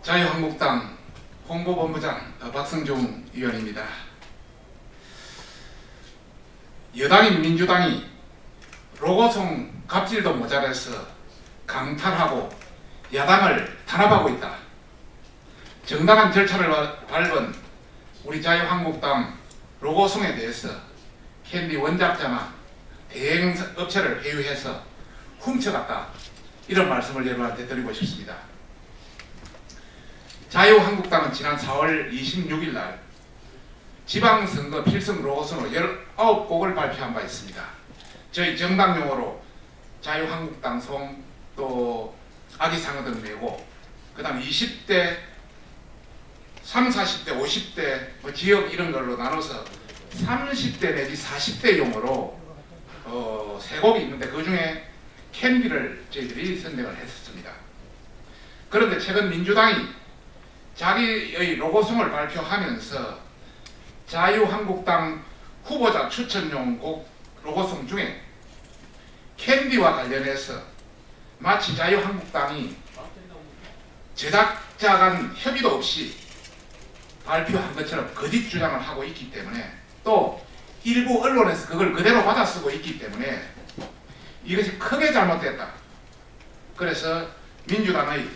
자유한국당 홍보본부장 박성중 의원입니다. 여당인 민주당이 로고송 갑질도 모자라서 강탈하고 야당을 탄압하고 있다. 정당한 절차를 밟은 우리 자유한국당 로고송에 대해서 캔디 원작자나 대행 업체를 회유해서 훔쳐갔다. 이런 말씀을 여러분한테 드리고 싶습니다. 자유한국당은 지난 4월 26일 날 지방선거 필승 로고송으로 19곡을 발표한 바 있습니다. 저희 정당 용어로 자유한국당송, 또 아기상어 등 내고, 그 다음 20대, 30, 40대, 50대 지역 이런 걸로 나눠서 30대 내지 40대 용어로 3곡이 있는데 그 중에 캔디를 저희들이 선정을 했었습니다. 그런데 최근 민주당이 자기의 로고송을 발표하면서 자유한국당 후보자 추천용 곡 로고송 중에 캔디와 관련해서 마치 자유한국당이 제작자 간 협의도 없이 발표한 것처럼 거짓 주장을 하고 있기 때문에, 또 일부 언론에서 그걸 그대로 받아쓰고 있기 때문에 이것이 크게 잘못됐다. 그래서 민주당의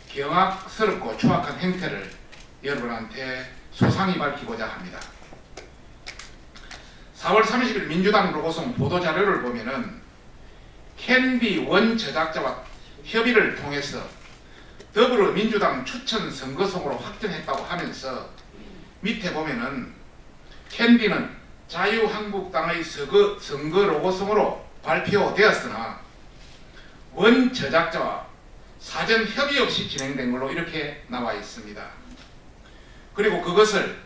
경악스럽고 추악한 행태를 여러분한테 소상히 밝히고자 합니다. 4월 30일 민주당 로고송 보도자료를 보면은 캔디 원 제작자와 협의를 통해서 더불어민주당 추천 선거송으로 확정했다고 하면서 밑에 보면은 캔디는 자유한국당의 선거 로고송으로 발표되었으나 원 제작자와 사전 협의 없이 진행된 걸로 이렇게 나와 있습니다. 그리고 그것을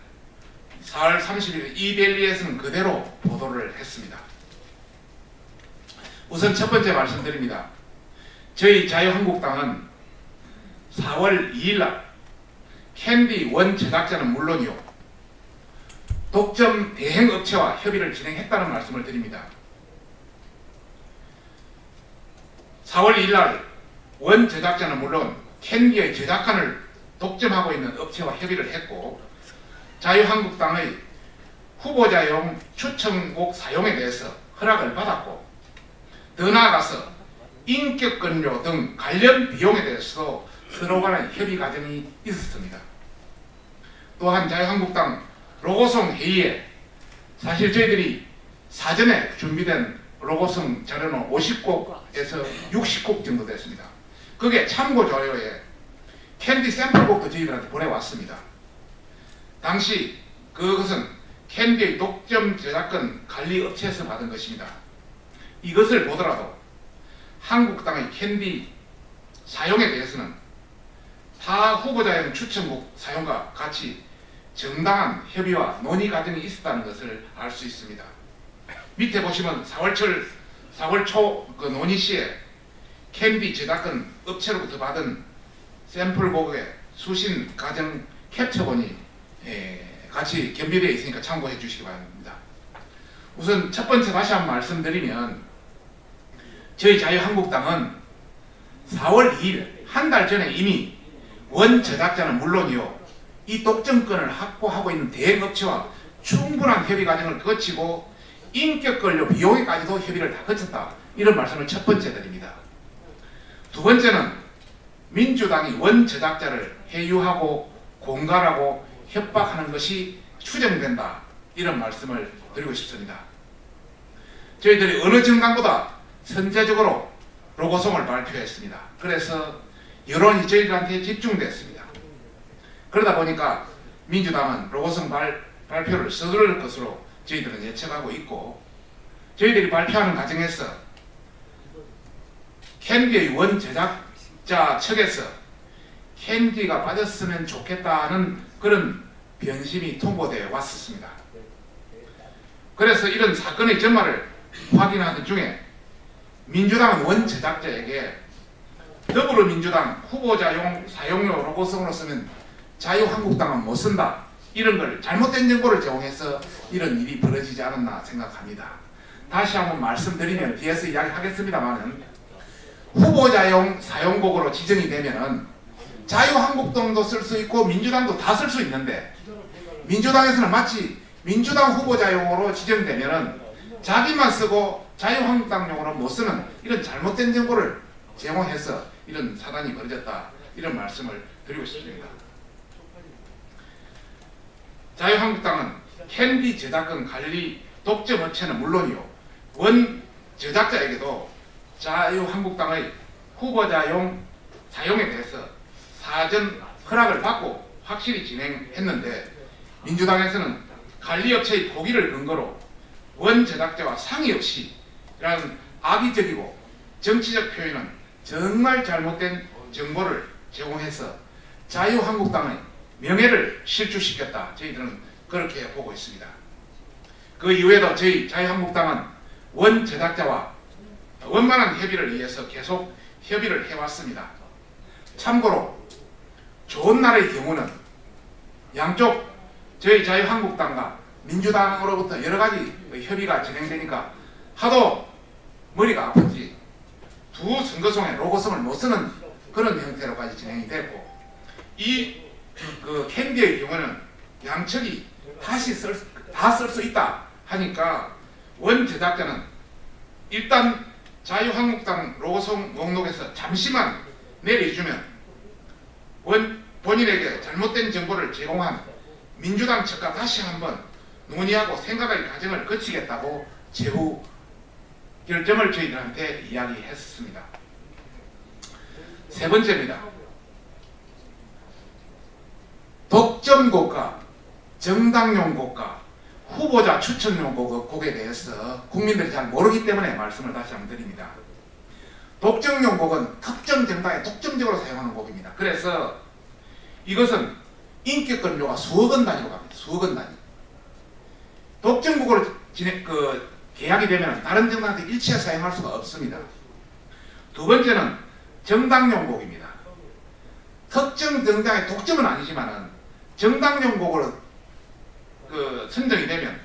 4월 30일 이데일리에서는 그대로 보도를 했습니다. 우선 첫 번째 말씀드립니다. 저희 자유한국당은 4월 2일 날 캔디 원 제작자는 물론이요, 독점 대행 업체와 협의를 진행했다는 말씀을 드립니다. 4월 2일 날 원 제작자는 물론 캔디의 제작권을 독점하고 있는 업체와 협의를 했고, 자유한국당의 후보자용 추천곡 사용에 대해서 허락을 받았고, 더 나아가서 인격근료 등 관련 비용에 대해서도 서로 간의 협의 과정이 있었습니다. 또한 자유한국당 로고송 회의에 사실 저희들이 사전에 준비된 로고송 자료는 50곡에서 60곡 정도 됐습니다. 그게 참고 자료에 캔디 샘플곡도 저희들한테 보내왔습니다. 당시 그것은 캔디의 독점 저작권 관리 업체에서 받은 것입니다. 이것을 보더라도 한국당의 캔디 사용에 대해서는 타 후보자용 추천곡 사용과 같이 정당한 협의와 논의 과정이 있었다는 것을 알 수 있습니다. 밑에 보시면 4월 초 그 논의 시에 캔디 제작권 업체로부터 받은 샘플곡의 수신 과정 캡처본이 같이 겸비되어 있으니까 참고해 주시기 바랍니다. 우선 첫 번째 다시 한번 말씀드리면, 저희 자유한국당은 4월 2일 한 달 전에 이미 원 제작자는 물론이요, 이 독점권을 확보하고 있는 대행업체와 충분한 협의 과정을 거치고 인격권료 비용에까지도 협의를 다 거쳤다. 이런 말씀을 첫 번째 드립니다. 두 번째는 민주당이 원 제작자를 회유하고 공갈하고 협박하는 것이 추정된다. 이런 말씀을 드리고 싶습니다. 저희들이 어느 정당보다 선제적으로 로고송을 발표했습니다. 그래서 여론이 저희들한테 집중됐습니다. 그러다 보니까 민주당은 로고송 발표를 서두를 것으로 저희들은 예측하고 있고, 저희들이 발표하는 과정에서 캔디의 원 제작자 측에서 캔디가 빠졌으면 좋겠다는 그런 변심이 통보되어 왔었습니다. 그래서 이런 사건의 전말을 확인하는 중에 민주당은 원 제작자에게 더불어민주당 후보자용 사용료 로고송으로 쓰면 자유한국당은 못 쓴다, 이런 걸 잘못된 정보를 제공해서 이런 일이 벌어지지 않았나 생각합니다. 다시 한번 말씀드리면 뒤에서 이야기하겠습니다만은, 후보자용 사용곡으로 지정이 되면은 자유한국당도 쓸 수 있고 민주당도 다 쓸 수 있는데 민주당에서는 마치 민주당 후보자용으로 지정되면은 자기만 쓰고 자유한국당용으로 못 쓰는 이런 잘못된 정보를 제공해서 이런 사단이 벌어졌다, 이런 말씀을 드리고 싶습니다. 자유한국당은 캔디 저작권 관리 독점 업체는 물론이요, 원 제작자에게도 자유한국당의 후보자용 사용에 대해서 사전 허락을 받고 확실히 진행했는데, 민주당에서는 관리업체의 포기를 근거로 원 제작자와 상의 없이 이런 악의적이고 정치적 표현은 정말 잘못된 정보를 제공해서 자유한국당의 명예를 실추시켰다, 저희들은 그렇게 보고 있습니다. 그 이후에도 저희 자유한국당은 원 제작자와 원만한 협의를 위해서 계속 협의를 해왔습니다. 참고로 좋은 날의 경우는 양쪽 저희 자유한국당과 민주당으로부터 여러가지 협의가 진행되니까 하도 머리가 아픈지 두 선거송에 로고송을 못 쓰는 그런 형태로까지 진행이 됐고, 이 캔디의 경우는 양측이 다시 다 쓸 수 있다 하니까 원 제작자는 일단 자유한국당 로고송 목록에서 잠시만 내려주면 본인에게 잘못된 정보를 제공한 민주당 측과 다시 한번 논의하고 생각할 과정을 거치겠다고 제후 결정을 저희들한테 이야기했습니다. 세 번째입니다. 독점곡과 정당용 곡과 후보자 추천용 곡에 대해서 국민들이 잘 모르기 때문에 말씀을 다시 한번 드립니다. 독점용 곡은 특정 정당에 독점적으로 사용하는 곡입니다. 그래서 이것은 인격권료가 수억 원 단위로 갑니다. 수억 원 단위. 독점곡으로 계약이 되면 다른 정당한테 일체 사용할 수가 없습니다. 두 번째는 정당용 곡입니다. 특정 정당의 독점은 아니지만은 정당용 곡으로 선정이 되면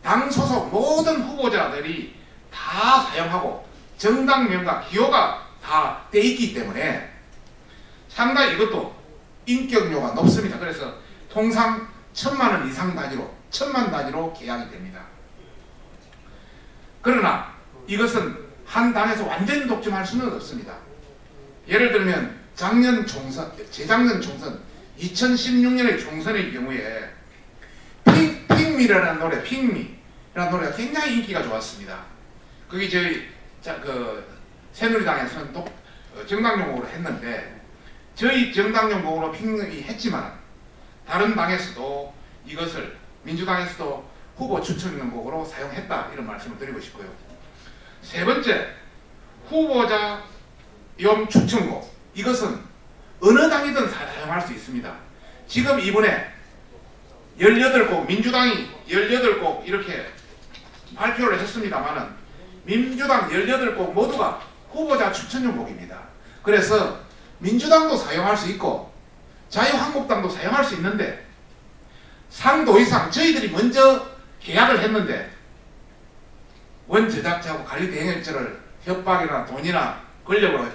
당 소속 모든 후보자들이 다 사용하고 정당명과 기호가 다 돼 있기 때문에 상당히 이것도 인격료가 높습니다. 그래서 통상 1,000만 원 이상 단위로 1,000만 단위로 계약이 됩니다. 그러나 이것은 한 당에서 완전히 독점할 수는 없습니다. 예를 들면 재작년 총선 2016년의 총선의 경우에 핑미라는 노래, 핑미라는 노래가 굉장히 인기가 좋았습니다. 그게 저희 새누리당에서는 또 정당용곡으로 했는데, 저희 정당용곡으로 핑미 했지만 다른 당에서도 이것을 민주당에서도 후보 추천용곡으로 사용했다, 이런 말씀을 드리고 싶고요. 세 번째, 후보자 용 추천곡, 이것은 어느 당이든 사용할 수 있습니다. 지금 이번에 18곡, 민주당이 18곡 이렇게 발표를 했습니다만은 민주당 18곡 모두가 후보자 추천용 곡입니다. 그래서 민주당도 사용할 수 있고 자유한국당도 사용할 수 있는데, 상도이상 저희들이 먼저 계약을 했는데 원 제작자하고 관리 대행업체를 협박이나 돈이나 권력으로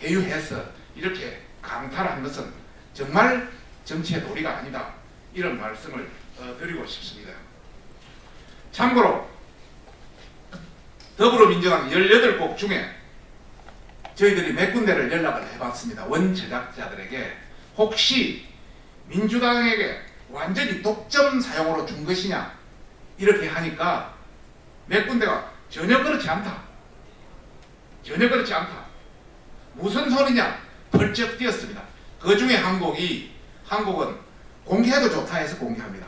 회유해서 이렇게 강탈한 것은 정말 정치의 도리가 아니다, 이런 말씀을 드리고 싶습니다. 참고로 더불어민주당 18곡 중에 저희들이 몇 군데를 연락을 해봤습니다. 원 제작자들에게 혹시 민주당에게 완전히 독점 사용으로 준 것이냐, 이렇게 하니까 몇 군데가 전혀 그렇지 않다, 전혀 그렇지 않다, 무슨 소리냐 펄쩍 뛰었습니다. 그 중에 한 곡은 공개해도 좋다 해서 공개합니다.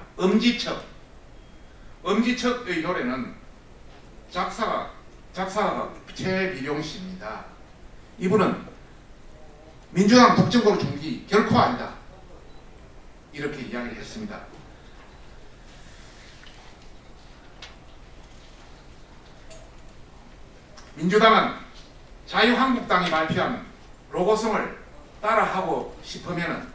엄지척의 노래는 작사가 최비룡 씨입니다. 이분은 민주당 독점으로 준 게 결코 아니다, 이렇게 이야기를 했습니다. 민주당은 자유한국당이 발표한 로고송을 따라하고 싶으면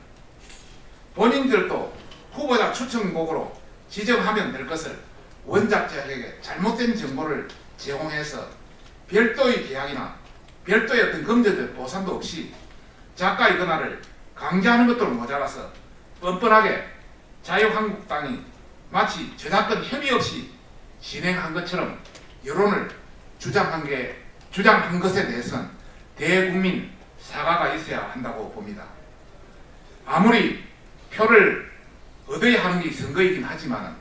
본인들도 후보자 추천곡으로 지정하면 될 것을 원작자에게 잘못된 정보를 제공해서 별도의 계약이나 별도의 어떤 금전적 보상도 없이 작가의 권한을 강제하는 것도 모자라서 뻔뻔하게 자유한국당이 마치 저작권 협의 없이 진행한 것처럼 여론을 주장한 것에 대해서는 대국민 사과가 있어야 한다고 봅니다. 아무리 표를 얻어야 하는 게 선거이긴 하지만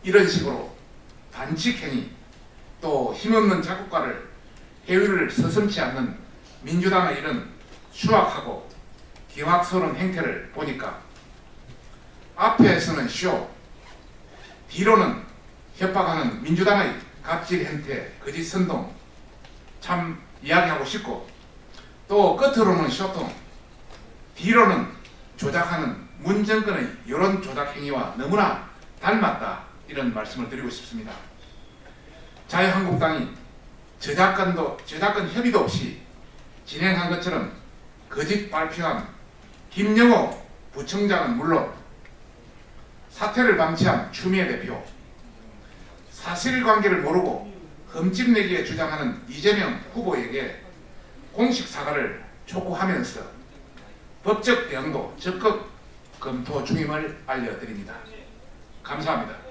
이런 식으로 반칙행위 또 힘없는 작곡가를 해위를 서슴지 않는 민주당의 이런 추악하고 경악스러운 행태를 보니까 앞에서는 쇼, 뒤로는 협박하는 민주당의 갑질 행태, 거짓 선동 참 이야기하고 싶고 또 끝으로는 쇼통, 뒤로는 조작하는 문정권의 여론 조작 행위와 너무나 닮았다 이런 말씀을 드리고 싶습니다. 자유한국당이 저작권 협의도 없이 진행한 것처럼 거짓 발표한 김영호 부청장은 물론 사퇴를 방치한 추미애 대표, 사실관계를 모르고 흠집내기에 주장하는 이재명 후보에게 공식 사과를 촉구하면서 법적 대응도 적극 검토 중임을 알려드립니다. 감사합니다.